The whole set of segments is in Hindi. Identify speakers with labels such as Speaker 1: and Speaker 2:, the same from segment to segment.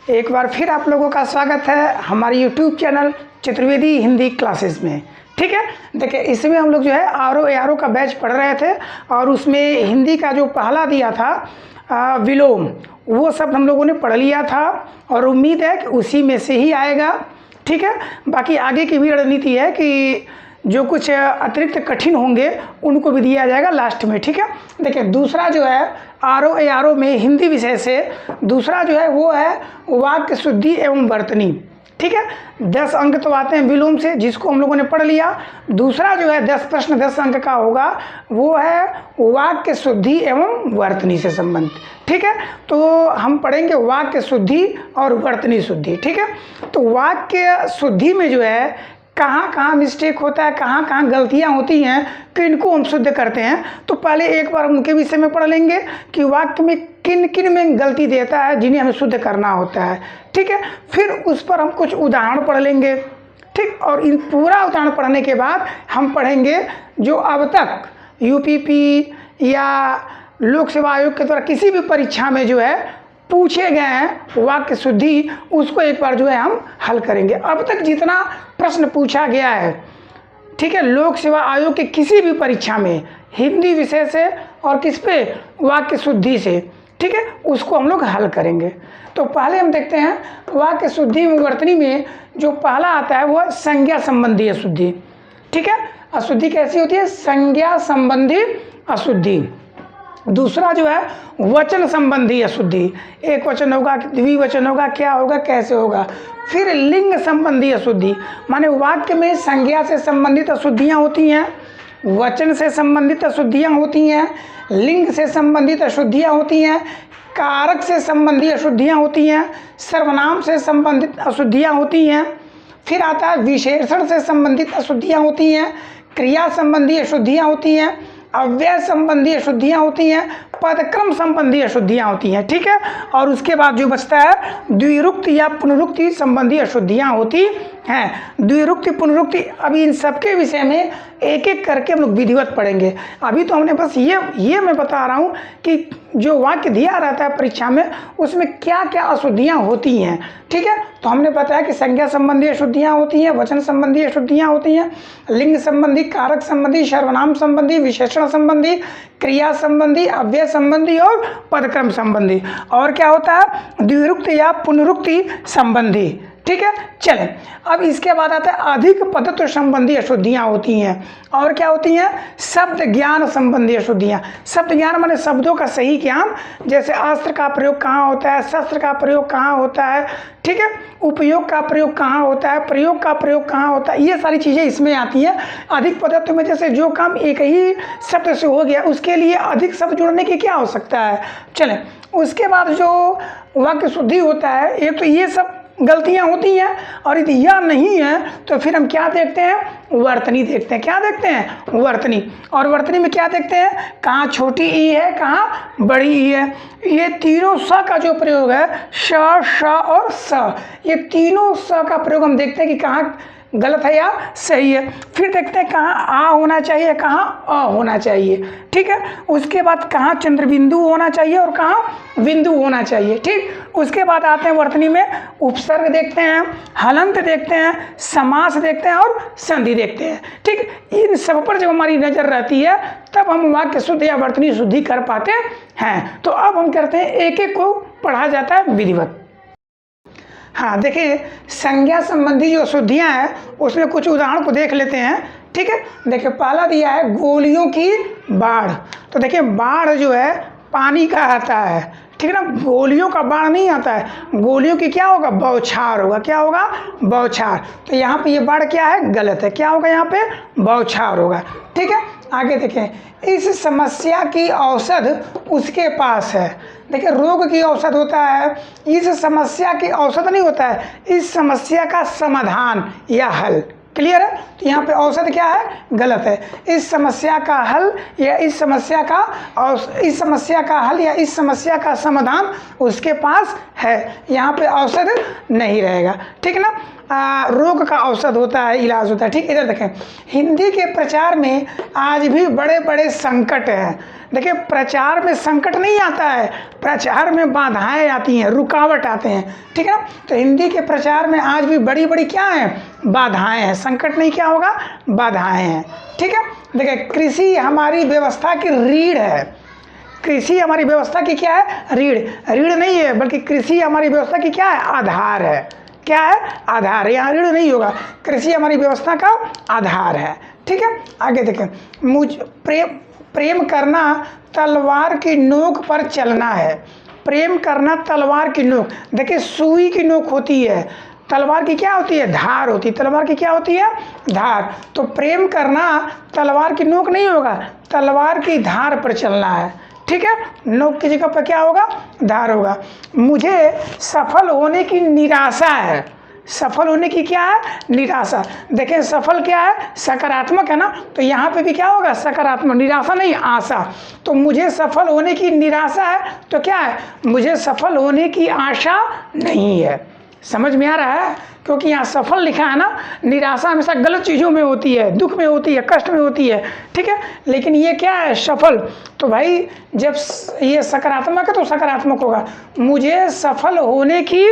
Speaker 1: एक बार फिर आप लोगों का स्वागत है हमारे YouTube channel Chaturvedi Hindi classes में। ठीक है, देखिए इसमें हम लोग जो है आर ओ का बैच पढ़ रहे थे और उसमें हिंदी का जो पहला दिया था विलोम, वो सब हम लोगों ने पढ़ लिया था और उम्मीद है कि उसी में से ही आएगा। ठीक है, बाकी आगे की भी रणनीति है कि जो कुछ अतिरिक्त कठिन होंगे उनको भी दिया जाएगा लास्ट में। ठीक है, देखिए दूसरा जो है आर ओ में हिंदी विषय से दूसरा जो है वो है वाक्य शुद्धि एवं वर्तनी। ठीक है, 10 अंक तो आते हैं विलोम से, जिसको हम लोगों ने पढ़ लिया। दूसरा जो है 10 प्रश्न 10 अंक का होगा, वो है वाक्य शुद्धि एवं वर्तनी से संबंधित। ठीक है, तो हम पढ़ेंगे वाक्य शुद्धि और वर्तनी शुद्धि। ठीक है, तो वाक्य शुद्धि में जो है कहाँ कहाँ मिस्टेक होता है, कहाँ कहाँ गलतियाँ होती हैं, किनको हम शुद्ध करते हैं। तो पहले एक बार उनके विषय में पढ़ लेंगे कि वाक्य में किन किन में गलती देता है जिन्हें हमें शुद्ध करना होता है। ठीक है, फिर उस पर हम कुछ उदाहरण पढ़ लेंगे। ठीक, और इन पूरा उदाहरण पढ़ने के बाद हम पढ़ेंगे जो अब तक यूपीपी या लोक सेवा आयोग के द्वारा किसी भी परीक्षा में जो है पूछे गए हैं वाक्य शुद्धि, उसको एक बार जो है हम हल करेंगे। अब तक जितना प्रश्न पूछा गया है, ठीक है, लोक सेवा आयोग के किसी भी परीक्षा में हिंदी विषय से और किस पे वाक्य शुद्धि से, ठीक है, उसको हम लोग हल करेंगे। तो पहले हम देखते हैं वाक्य शुद्धि में वर्तनी में जो पहला आता है वो संज्ञा संबंधी अशुद्धि। ठीक है, अशुद्धि कैसी होती है? संज्ञा संबंधी अशुद्धि। दूसरा जो है वचन संबंधी अशुद्धि, एक वचन होगा, द्विवचन होगा, क्या होगा, कैसे होगा। फिर लिंग संबंधी अशुद्धि, माने वाक्य में संज्ञा से संबंधित अशुद्धियाँ होती हैं, वचन से संबंधित अशुद्धियाँ होती हैं, लिंग से संबंधित अशुद्धियाँ होती हैं, कारक से संबंधित अशुद्धियाँ होती हैं, सर्वनाम से संबंधित अशुद्धियाँ होती हैं। फिर आता है विशेषण से संबंधित अशुद्धियाँ होती हैं, क्रिया संबंधी अशुद्धियाँ होती हैं, अव्यय संबंधी अशुद्धियाँ होती हैं, पदक्रम संबंधी अशुद्धियाँ होती हैं। ठीक है, और उसके बाद जो बचता है द्विरुक्ति या पुनरुक्ति संबंधी अशुद्धियाँ होती हैं। द्विरुक्ति पुनरुक्ति, अभी इन सबके विषय में एक एक करके हम लोग विधिवत पढ़ेंगे। अभी तो हमने बस ये मैं बता रहा हूँ कि जो वाक्य दिया रहता है परीक्षा में उसमें क्या क्या अशुद्धियाँ होती हैं। ठीक है, तो हमने बताया कि संज्ञा संबंधी अशुद्धियाँ होती हैं, वचन संबंधी अशुद्धियाँ होती हैं, लिंग संबंधी, कारक संबंधी, सर्वनाम संबंधी, विशेषण संबंधी, क्रिया संबंधी, अव्यय संबंधी और पदक्रम संबंधी। और क्या होता है? द्विरुक्ति या पुनरुक्ति संबंधी। ठीक है, चलें अब इसके बाद आता है अधिक पदत्व संबंधी अशुद्धियाँ होती हैं। और क्या होती हैं? शब्द ज्ञान संबंधी अशुद्धियाँ। शब्द ज्ञान माने शब्दों का सही ज्ञान, जैसे अस्त्र का प्रयोग कहाँ होता है, शस्त्र का प्रयोग कहाँ होता है, ठीक है, उपयोग का प्रयोग कहाँ होता है, प्रयोग का प्रयोग कहाँ होता है, ये सारी चीज़ें इसमें आती हैं। अधिक पदत्व में जैसे जो काम एक ही शब्द से हो गया उसके लिए अधिक शब्द जोड़ने की क्या हो सकता है। चलें, उसके बाद जो वाक्य शुद्धि होता है, एक तो ये सब गलतियां होती हैं, और यदि यह नहीं है तो फिर हम क्या देखते हैं? वर्तनी देखते हैं। क्या देखते हैं? वर्तनी। और वर्तनी में क्या देखते हैं? कहाँ छोटी ई है, कहाँ बड़ी ई है। ये तीनों स का जो प्रयोग है, श और स, ये तीनों स का प्रयोग हम देखते हैं कि कहाँ गलत है या सही है। फिर देखते हैं कहाँ आ होना चाहिए, कहाँ अ होना चाहिए। ठीक है, उसके बाद कहाँ चंद्र बिंदु होना चाहिए और कहाँ बिंदु होना चाहिए। ठीक, उसके बाद आते हैं वर्तनी में उपसर्ग देखते हैं, हलंत देखते हैं, समास देखते हैं और संधि देखते हैं। ठीक, इन सब पर जब हमारी नज़र रहती है तब हम वाक्य शुद्ध या वर्तनी शुद्धि कर पाते हैं। तो अब हम करते हैं एक एक को पढ़ा जाता है विधिवत। हाँ, देखिए संज्ञा संबंधी जो अशुद्धियाँ हैं उसमें कुछ उदाहरण को देख लेते हैं। ठीक है, देखिए पहला दिया है गोलियों की बाढ़। तो देखिए बाढ़ जो है पानी का आता है, ठीक है ना, गोलियों का बाढ़ नहीं आता है। गोलियों की क्या होगा? बौछार होगा। क्या होगा? बौछार। तो यहाँ पे ये बाढ़ क्या है? गलत है। क्या होगा? यहाँ पे बौछार होगा। ठीक है, आगे देखें, इस समस्या की औषध उसके पास है। देखिए रोग की औषध होता है, इस समस्या की औषध नहीं होता है, इस समस्या का समाधान या हल। क्लियर है? तो यहाँ पे औषध क्या है? गलत है। इस समस्या का हल या इस समस्या का हल या इस समस्या का समाधान उसके पास है, यहाँ पे औषध नहीं रहेगा, ठीक है ना। रोग का औषध होता है, इलाज होता है, ठीक। इधर देखें, हिंदी के प्रचार में आज भी बड़े बड़े संकट हैं। देखिए, प्रचार में संकट नहीं आता है, प्रचार में बाधाएं आती हैं, रुकावट आते हैं, ठीक है ना। तो हिंदी के प्रचार में आज भी बड़ी बड़ी क्या हैं, बाधाएं हैं। संकट नहीं, क्या होगा, बाधाएं हैं, ठीक है। देखिए, कृषि हमारी व्यवस्था की रीढ़ है। कृषि हमारी व्यवस्था की क्या है, रीढ़। रीढ़ नहीं है, बल्कि कृषि हमारी व्यवस्था की क्या है, आधार है। क्या है, आधार है। यहाँ रीढ़ नहीं होगा, कृषि हमारी व्यवस्था का आधार है, ठीक है। आगे देखें, प्रेम करना तलवार की नोक पर चलना है। प्रेम करना तलवार की नोक। देखिए, सुई की नोक होती है, तलवार की क्या होती है, धार होती है। तलवार की क्या होती है, धार। तो प्रेम करना तलवार की नोक नहीं होगा, तलवार की धार पर चलना है, ठीक है। नोक की जगह पर क्या होगा, धार होगा। मुझे सफल होने की निराशा है। सफल होने की क्या है, निराशा। देखें, सफल क्या है, सकारात्मक है ना, तो यहाँ पे भी क्या होगा, सकारात्मक। निराशा नहीं, आशा। तो मुझे सफल होने की निराशा है, तो क्या है, मुझे सफल होने की आशा नहीं है। समझ में आ रहा है, क्योंकि यहाँ सफल लिखा है ना। निराशा हमेशा गलत चीज़ों में होती है, दुख में होती है, कष्ट में होती है, ठीक है। लेकिन ये क्या है, सफल। तो भाई जब ये सकारात्मक है तो सकारात्मक होगा। मुझे सफल होने की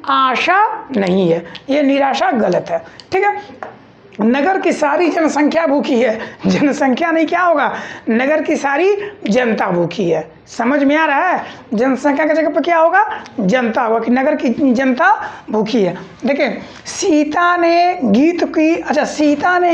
Speaker 1: आशा नहीं है, ये निराशा गलत है, ठीक है। नगर की सारी जनसंख्या भूखी है। जनसंख्या नहीं, क्या होगा, नगर की सारी जनता भूखी है। समझ में आ रहा है, जनसंख्या की जगह पर क्या होगा, जनता होगा, कि नगर की जनता भूखी है। देखिए, सीता ने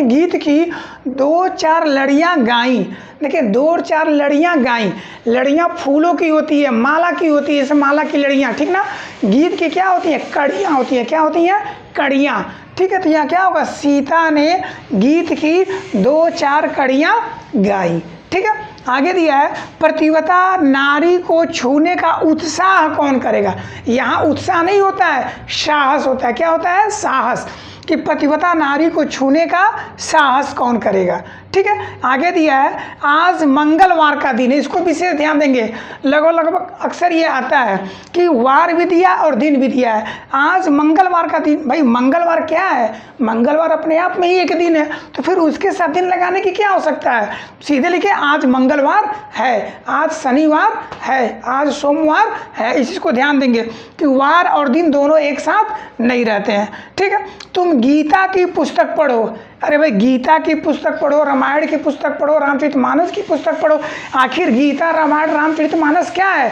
Speaker 1: गीत की 2-4 लड़ियाँ गाई। देखिए, 2-4 लड़ियाँ गाई। लड़ियाँ फूलों की होती है, माला की होती है, जैसे माला की लड़ियाँ, ठीक ना। गीत की क्या होती है, कड़ियाँ होती है। क्या होती हैं, कड़ियाँ, ठीक है। तो यहाँ क्या होगा, सीता ने गीत की 2-4 कड़ियाँ गाई, ठीक है। आगे दिया है, प्रतिवता नारी को छूने का उत्साह कौन करेगा। यहाँ उत्साह नहीं होता है, साहस होता है। क्या होता है, साहस। कि पतिव्रता नारी को छूने का साहस कौन करेगा, ठीक है। आगे दिया है, आज मंगलवार का दिन है, इसको विशेष ध्यान देंगे। लगभग अक्सर ये आता है कि वार भी दिया और दिन भी दिया है। आज मंगलवार का दिन, भाई मंगलवार क्या है, मंगलवार अपने आप में ही एक दिन है, तो फिर उसके साथ दिन लगाने की क्या हो सकता है। सीधे लिखे, आज मंगलवार है, आज शनिवार है, आज सोमवार है। इस चीज़ को ध्यान देंगे कि वार और दिन दोनों एक साथ नहीं रहते हैं, ठीक है। तुम गीता की पुस्तक पढ़ो। अरे भाई, गीता की पुस्तक पढ़ो, रामायण की पुस्तक पढ़ो, रामचरितमानस की पुस्तक पढ़ो। आखिर गीता, रामायण, रामचरितमानस क्या है,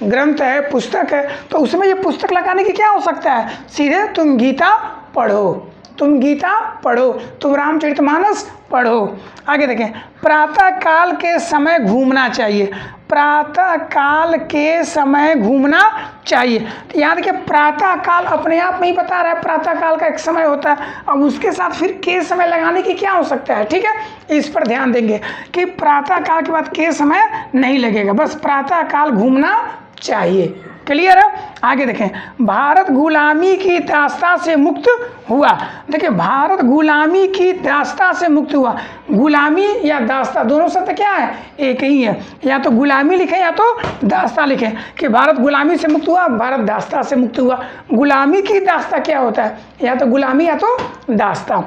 Speaker 1: ग्रंथ है, पुस्तक है। तो उसमें ये पुस्तक लगाने की क्या हो सकता है, सीधे तुम गीता पढ़ो, तुम गीता पढ़ो, तुम रामचरितमानस पढ़ो। आगे देखें, प्रातः काल के समय घूमना चाहिए। प्रातः काल के समय घूमना चाहिए। तो यहाँ देखिए, प्रातः काल अपने आप में ही बता रहा है, प्रातः काल का एक समय होता है। अब उसके साथ फिर के समय लगाने की क्या हो सकता है, ठीक है। इस पर ध्यान देंगे कि प्रातः काल के बाद के समय नहीं लगेगा, बस प्रातः काल घूमना चाहिए। क्लियर है। आगे देखें, भारत गुलामी की दास्ता से मुक्त हुआ। देखिए, भारत गुलामी की दास्ता से मुक्त हुआ। गुलामी या दास्ता दोनों शब्द क्या है, एक ही है। या तो गुलामी लिखें या तो दास्ता लिखें, कि भारत गुलामी से मुक्त हुआ, भारत दास्ता से मुक्त हुआ। गुलामी की दास्ता क्या होता है, या तो गुलामी या तो दास्ता।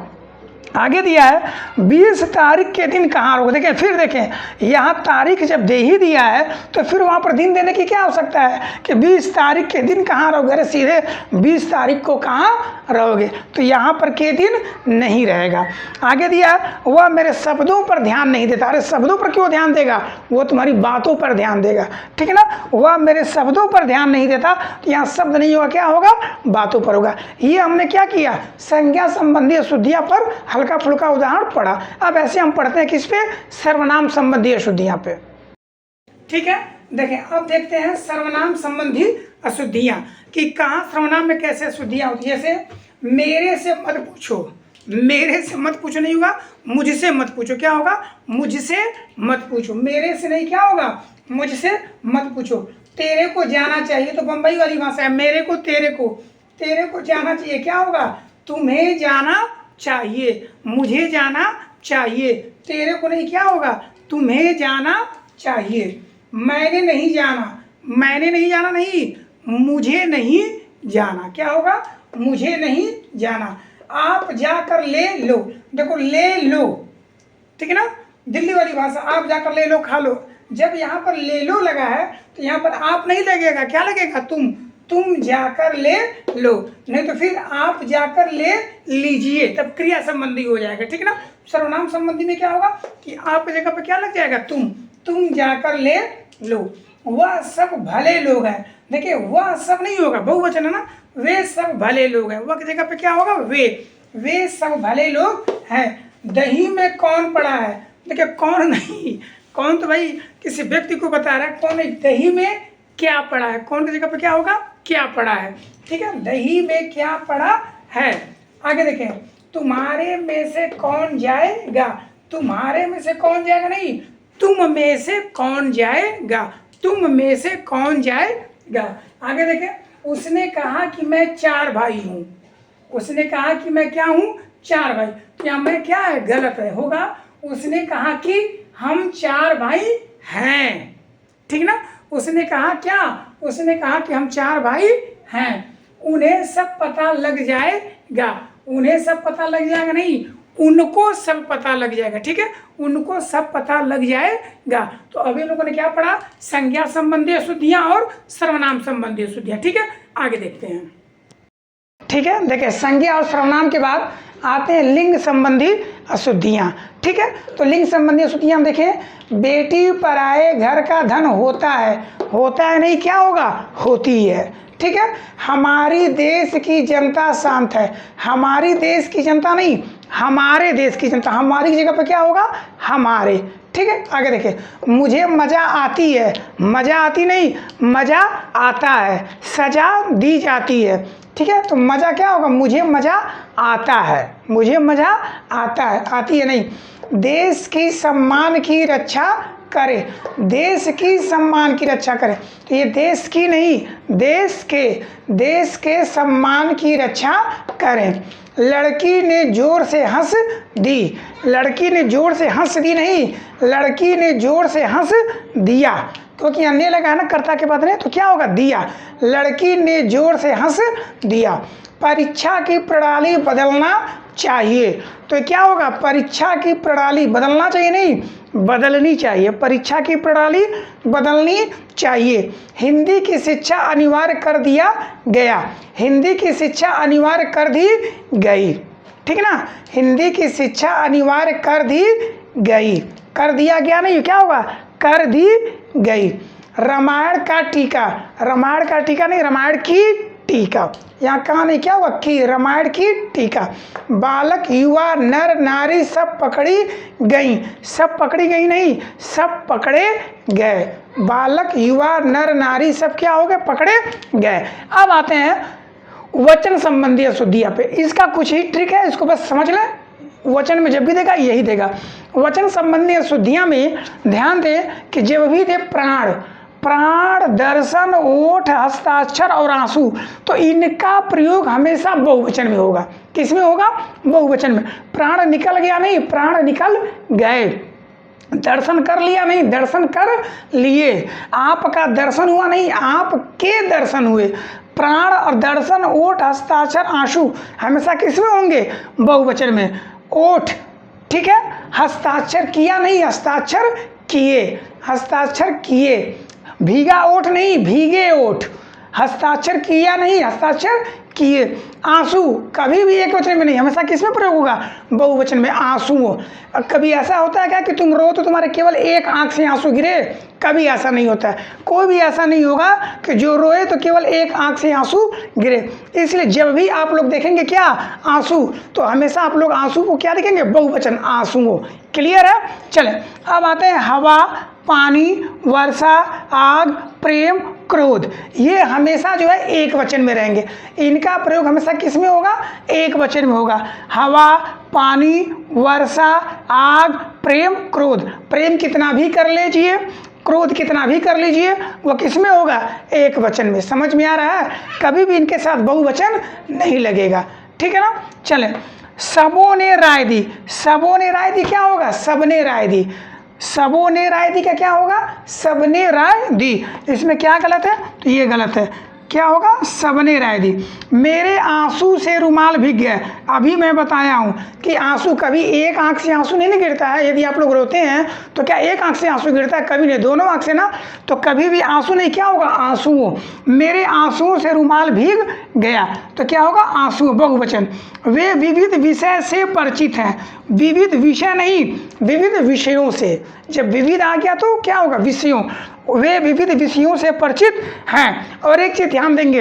Speaker 1: आगे दिया है, 20 तारीख के दिन कहाँ रहोगे। देखें, फिर देखें, यहाँ तारीख जब दे ही दिया है तो फिर वहाँ पर दिन देने की क्या हो सकता है कि 20 तारीख के दिन कहाँ रहोगे। अरे सीधे 20 तारीख को कहाँ रहोगे, तो यहाँ पर के दिन नहीं रहेगा। आगे दिया, वह मेरे शब्दों पर ध्यान नहीं देता। अरे शब्दों पर क्यों ध्यान देगा, वो तुम्हारी बातों पर ध्यान देगा, ठीक है ना। वह मेरे शब्दों पर ध्यान नहीं देता, तो यहाँ शब्द नहीं होगा, क्या होगा, बातों पर होगा। ये हमने क्या किया, संज्ञा संबंधी अशुद्धियाँ पर हल्का फुल्का उदाहरण पढ़ा। अब ऐसे हम पढ़ते हैं किस पे, सर्वनाम संबंधी अशुद्धियां पे, ठीक है। देखें, अब देखते हैं सर्वनाम संबंधी अशुद्धियां कि कहाँ सर्वनाम में कैसे अशुद्धियां होती है। जैसे मेरे से मत पूछो, मेरे से मत पूछो नहीं होगा, मुझसे मत पूछो। क्या होगा, मुझसे मत पूछो। मेरे से नहीं, क्या होगा, मुझसे मत पूछो। तेरे को जाना चाहिए, तो बंबई वाली भाषा है, मेरे को तेरे को जाना चाहिए। क्या होगा, तुम्हें जाना चाहिए, मुझे जाना चाहिए। तेरे को नहीं, क्या होगा, तुम्हें जाना चाहिए। मैंने नहीं जाना नहीं, मुझे नहीं जाना। क्या होगा? मुझे नहीं जाना। आप जाकर ले लो, देखो ले लो, ठीक है ना, दिल्ली वाली भाषा, आप जाकर ले लो, खा लो। जब यहाँ पर ले लो लगा है तो यहाँ पर आप नहीं लगेगा, क्या लगेगा? तुम जाकर ले लो, नहीं तो फिर आप जाकर ले लीजिए, तब क्रिया संबंधी हो जाएगा, ठीक है ना। सर्वनाम संबंधी में क्या होगा कि आप की जगह पर क्या लग जाएगा? तुम जाकर ले लो। वह सब भले लोग हैं, देखिए वह सब नहीं होगा, बहुवचन है ना, वे सब भले लोग हैं, वह की जगह पे क्या होगा? वे सब भले लोग हैं। दही में कौन पड़ा है? देखिए कौन नहीं, कौन तो भाई किसी व्यक्ति को बता रहा है, कौन नहीं, दही में क्या पड़ा है, कौन की जगह पे क्या होगा? क्या पड़ा है, ठीक है, दही में क्या पड़ा है। आगे देखें, तुम्हारे में से कौन जाएगा? तुम्हारे में से कौन जाएगा नहीं, तुम में से कौन जाएगा, तुम में से कौन जाएगा। आगे देखें, उसने कहा कि मैं 4 भाई हूँ, उसने कहा कि मैं क्या हूँ? 4 भाई। तो यहाँ मैं क्या है? गलत है, होगा उसने कहा कि हम 4 भाई हैं, ठीक ना। उसने कहा क्या? उसने कहा कि हम 4 भाई हैं। उन्हें सब पता लग जाएगा, उन्हें सब पता लग जाएगा नहीं, उनको सब पता लग जाएगा, ठीक है, उनको सब पता लग जाएगा। तो अभी लोगों ने क्या पढ़ा? संज्ञा संबंधी अशुद्धियां और सर्वनाम संबंधी अशुद्धियां, ठीक है। आगे देखते हैं, ठीक है। देखिए संज्ञा और सर्वनाम के बाद आते हैं लिंग संबंधी अशुद्धियाँ, ठीक है। तो लिंग संबंधी अशुद्धियाँ हम देखें, बेटी पराए घर का धन होता है नहीं, क्या होगा? होती है, ठीक है। हमारी देश की जनता शांत है, हमारी देश की जनता नहीं, हमारे देश की जनता, हमारी जगह पर क्या होगा? हमारे, ठीक है। आगे देखिए, मुझे मज़ा आती है, मज़ा आती नहीं, मज़ा आता है, सजा दी जाती है, ठीक है। तो मज़ा क्या होगा? मुझे मज़ा आता है, मुझे मज़ा आता है, आती है नहीं। देश की सम्मान की रक्षा करे, देश की सम्मान की रक्षा करे, तो ये देश की नहीं, देश के सम्मान की रक्षा करें। लड़की ने जोर से हंस दी, लड़की ने जोर से हंस दी नहीं, लड़की ने जोर से हंस दिया, क्योंकि अन्य लगा है ना कर्ता के बाद में, तो क्या होगा? दिया। लड़की ने जोर से हंस दिया। परीक्षा की प्रणाली बदलना चाहिए, तो क्या होगा? परीक्षा की प्रणाली बदलना चाहिए नहीं, बदलनी चाहिए, परीक्षा की प्रणाली बदलनी चाहिए। हिंदी की शिक्षा अनिवार्य कर दिया गया, हिंदी की शिक्षा अनिवार्य कर दी गई, ठीक है ना। हिंदी की शिक्षा अनिवार्य कर दी गई, कर दिया गया नहीं, क्या होगा? कर दी गई। रामायण का टीका, रामायण का टीका नहीं, रामायण की टीका, यहाँ कहाँ नहीं, क्या हुआ? की, रामायण की टीका। बालक युवा नर नारी सब पकड़ी गई, सब पकड़ी गई नहीं, सब पकड़े गए। बालक युवा नर नारी सब क्या हो गए? पकड़े गए। अब आते हैं वचन संबंधी अशुद्धियाँ पे, इसका कुछ ही ट्रिक है, इसको बस समझ लें, वचन में जब भी देगा यही देगा। वचन संबंधी अशुद्धियाँ में ध्यान दें कि जब भी दे प्राण, प्राण, दर्शन, ओठ, हस्ताक्षर और आंसू, तो इनका प्रयोग हमेशा बहुवचन में होगा। किस में होगा? बहुवचन में। प्राण निकल गया नहीं, प्राण निकल गए। दर्शन कर लिया नहीं, दर्शन कर लिए। आपका दर्शन हुआ नहीं, आपके दर्शन हुए। प्राण और दर्शन, ओठ, हस्ताक्षर, आंसू हमेशा किस में होंगे? बहुवचन में। ओठ, ठीक है, हस्ताक्षर किया नहीं, हस्ताक्षर किए, हस्ताक्षर किए। भीगा ओठ नहीं, भीगे ओठ। हस्ताक्षर किया नहीं, हस्ताक्षर किए। आंसू कभी भी एक वचन में नहीं, हमेशा किस में प्रयोग होगा? बहुवचन में, आंसू। कभी ऐसा होता है क्या कि तुम रो तो तुम्हारे केवल एक आंख से आंसू गिरे? कभी ऐसा नहीं होता है, कोई भी ऐसा नहीं होगा कि जो रोए तो केवल एक आंख से आंसू गिरे। इसलिए जब भी आप लोग देखेंगे क्या? आंसू, तो हमेशा आप लोग आंसू को क्या लिखेंगे? बहुवचन, आंसू। क्लियर है? चलें अब आते हैं हवा, पानी, वर्षा, आग, प्रेम, क्रोध। ये हमेशा जो है एक वचन में रहेंगे, इनका प्रयोग हमेशा किस में होगा? एक वचन में होगा। हवा, पानी, वर्षा, आग, प्रेम, क्रोध। प्रेम कितना भी कर लीजिए, क्रोध कितना भी कर लीजिए, वो किस में होगा? एक वचन में। समझ में आ रहा है? कभी भी इनके साथ बहुवचन नहीं लगेगा, ठीक है ना। चलें, सबों ने राय दी, सबों ने राय दी क्या होगा? सबने राय दी। सबों ने राय दी का क्या होगा? सबने राय दी। इसमें क्या गलत है? तो ये गलत है। क्या होगा? सबने राय दी। मेरे आंसू से रुमाल भीग गया। अभी मैं बताया हूँ कि आंसू कभी एक आंख से आंसू नहीं गिरता है। यदि आप लोग रोते हैं तो क्या एक आंख से आंसू गिरता है? कभी नहीं, दोनों आंख से ना। तो कभी भी आंसू नहीं, क्या होगा? आंसू। मेरे आंसुओं से रुमाल भीग गया, तो क्या होगा? आंसू, बहुवचन। वे विविध विषय से परिचित हैं। विविध विषय नहीं, विविध विषयों से। जब विविध आ गया तो क्या होगा? विषयों। वे विविध विषयों से परिचित हैं। और एक चीज ध्यान देंगे,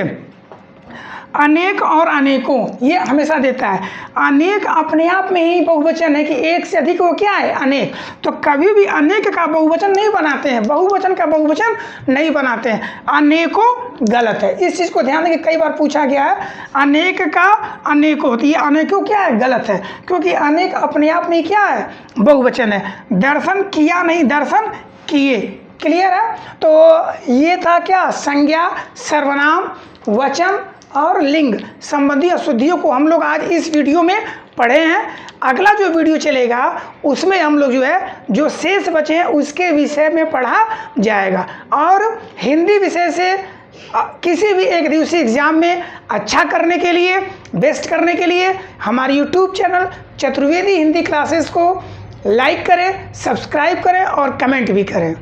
Speaker 1: अनेक और अनेकों ये हमेशा देता है। अनेक अपने आप में ही बहुवचन है कि एक से अधिक, वो क्या है? अनेक। तो कभी भी अनेक का बहुवचन नहीं बनाते हैं, बहुवचन का बहुवचन नहीं बनाते हैं। अनेकों गलत है, इस चीज़ को ध्यान देंगे। कई बार पूछा गया है अनेक का अनेकों, तो ये अनेकों क्या है? गलत है, क्योंकि अनेक अपने आप में क्या है? बहुवचन है। दर्शन किया नहीं, दर्शन किए। क्लियर है? तो ये था क्या? संज्ञा, सर्वनाम, वचन और लिंग संबंधी अशुद्धियों को हम लोग आज इस वीडियो में पढ़े हैं। अगला जो वीडियो चलेगा उसमें हम लोग जो है, जो शेष बचे हैं उसके विषय में पढ़ा जाएगा। और हिंदी विषय से किसी भी एक दिवसीय एग्जाम में अच्छा करने के लिए, बेस्ट करने के लिए हमारे YouTube channel Chaturvedi Hindi classes को लाइक करें, सब्सक्राइब करें और कमेंट भी करें।